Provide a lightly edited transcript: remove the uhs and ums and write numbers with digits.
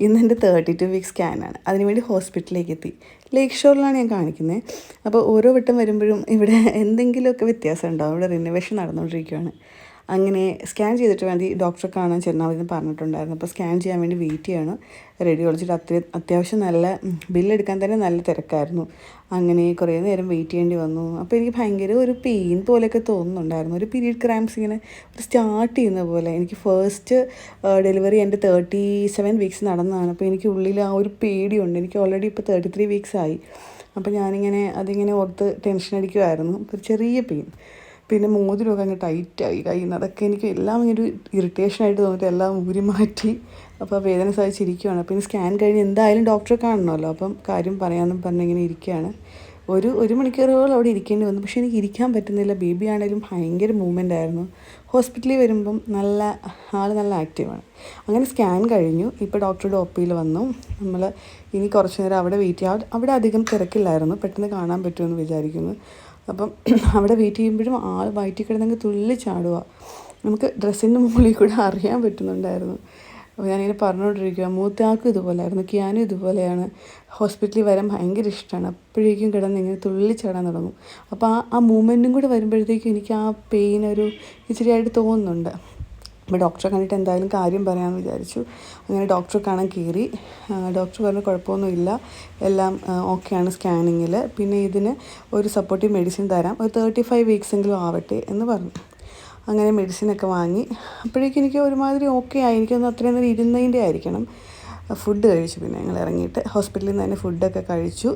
ഇന്ന് എൻ്റെ 32 വീക്ക് സ്കാനാണ്. അതിനുവേണ്ടി ഹോസ്പിറ്റലിലേക്ക് എത്തി. ലേക്ക് ഷോറിലാണ് ഞാൻ കാണിക്കുന്നത്. അപ്പോൾ ഓരോ വട്ടം വരുമ്പോഴും ഇവിടെ എന്തെങ്കിലുമൊക്കെ വ്യത്യാസം ഉണ്ടാവും. ഇവിടെ റിനോവേഷൻ നടന്നുകൊണ്ടിരിക്കുകയാണ്. അങ്ങനെ സ്കാൻ ചെയ്തിട്ട് വേണ്ടി ഡോക്ടറെ കാണാൻ ചെന്നാൽ പറഞ്ഞിട്ടുണ്ടായിരുന്നു. അപ്പോൾ സ്കാൻ ചെയ്യാൻ വേണ്ടി വെയിറ്റ് ചെയ്യണം. റേഡിയോളജിയിൽ അത്യാവശ്യം നല്ല ബില്ലെടുക്കാൻ തന്നെ നല്ല തിരക്കായിരുന്നു. അങ്ങനെ കുറേ നേരം വെയിറ്റ് ചെയ്യേണ്ടി വന്നു. അപ്പോൾ എനിക്ക് ഭയങ്കര ഒരു പെയിൻ പോലെയൊക്കെ തോന്നുന്നുണ്ടായിരുന്നു. ഒരു പീരിയഡ് ക്രാംസ് ഇങ്ങനെ ഒരു സ്റ്റാർട്ട് ചെയ്യുന്ന പോലെ. എനിക്ക് ഫസ്റ്റ് ഡെലിവറി എൻ്റെ 37 വീക്സ് നടന്നതാണ്. അപ്പോൾ എനിക്ക് ഉള്ളിൽ ആ ഒരു പേടിയുണ്ട്. എനിക്ക് ഓൾറെഡി ഇപ്പോൾ 33 വീക്സ് ആയി. അപ്പോൾ അതിങ്ങനെ ഓർത്ത് ടെൻഷൻ അടിക്കുമായിരുന്നു. ഒരു ചെറിയ പെയിൻ. പിന്നെ മോതിരമൊക്കെ അങ്ങ് ടൈറ്റായി കയ്യിൽ നിന്ന്. അതൊക്കെ എനിക്ക് എല്ലാം ഇങ്ങനെ ഒരു ഇറിറ്റേഷനായിട്ട് തോന്നിയിട്ട് എല്ലാം ഊരി മാറ്റി. അപ്പോൾ വേദന സഹിച്ചിരിക്കുകയാണ്. പിന്നെ സ്കാൻ കഴിഞ്ഞ് എന്തായാലും ഡോക്ടറെ കാണണമല്ലോ. അപ്പം കാര്യം പറയാമെന്നും പറഞ്ഞിങ്ങനെ ഇരിക്കുകയാണ്. ഒരു മണിക്കൂറുകൾ അവിടെ ഇരിക്കേണ്ടി വന്നു. പക്ഷേ എനിക്ക് ഇരിക്കാൻ പറ്റുന്നില്ല. ബേബി ആണെങ്കിലും ഭയങ്കര മൂവ്മെൻ്റ് ആയിരുന്നു. ഹോസ്പിറ്റലിൽ വരുമ്പം ആൾ നല്ല ആക്റ്റീവാണ്. അങ്ങനെ സ്കാൻ കഴിഞ്ഞു. ഇപ്പോൾ ഡോക്ടറുടെ ഒപ്പിയിൽ വന്നു. നമ്മൾ ഇനി കുറച്ച് നേരം അവിടെ വെയിറ്റ് ചെയ്യാം. അവിടെ അധികം തിരക്കില്ലായിരുന്നു. പെട്ടെന്ന് കാണാൻ പറ്റുമെന്ന് വിചാരിക്കുന്നു. അപ്പം അവിടെ വെയിറ്റ് ചെയ്യുമ്പോഴും ആൾ വയറ്റിൽ കിടന്നെങ്കിൽ തുള്ളി ചാടുക. നമുക്ക് ഡ്രസ്സിൻ്റെ മുകളിൽ കൂടെ അറിയാൻ പറ്റുന്നുണ്ടായിരുന്നു. അപ്പോൾ ഞാനിങ്ങനെ പറഞ്ഞുകൊണ്ടിരിക്കുക. മൂത്ത ആൾക്കും ഇതുപോലെയായിരുന്നു. കിയാനും ഇതുപോലെയാണ്. ഹോസ്പിറ്റലിൽ വരാൻ ഭയങ്കര ഇഷ്ടമാണ്. അപ്പോഴേക്കും കിടന്നിങ്ങനെ തുള്ളിച്ചാടാൻ തുടങ്ങും. അപ്പോൾ ആ മൂവ്മെൻറ്റും കൂടെ വരുമ്പോഴത്തേക്കും എനിക്ക് ആ പെയിൻ ഒരു ഇച്ചിരിയായിട്ട് തോന്നുന്നുണ്ട്. അപ്പോൾ ഡോക്ടറെ കണ്ടിട്ട് എന്തായാലും കാര്യം പറയാമെന്ന് വിചാരിച്ചു. അങ്ങനെ ഡോക്ടറെ കാണാൻ കയറി. ഡോക്ടർ പറഞ്ഞു കുഴപ്പമൊന്നുമില്ല, എല്ലാം ഓക്കെയാണ് സ്കാനിങ്ങിൽ. പിന്നെ ഇതിന് ഒരു സപ്പോർട്ടീവ് മെഡിസിൻ തരാം, ഒരു 35 വീക്സെങ്കിലും ആവട്ടെ എന്ന് പറഞ്ഞു. അങ്ങനെ മെഡിസിനൊക്കെ വാങ്ങി. അപ്പോഴേക്കും എനിക്ക് ഒരുമാതിരി ഓക്കെ ആയി. എനിക്കൊന്ന് അത്രയും നേരം ഇരുന്നതിൻ്റെ ആയിരിക്കണം. ഫുഡ് കഴിച്ചു. പിന്നെ ഞങ്ങൾ ഇറങ്ങിയിട്ട് ഹോസ്പിറ്റലിൽ നിന്ന് തന്നെ ഫുഡൊക്കെ കഴിച്ചു.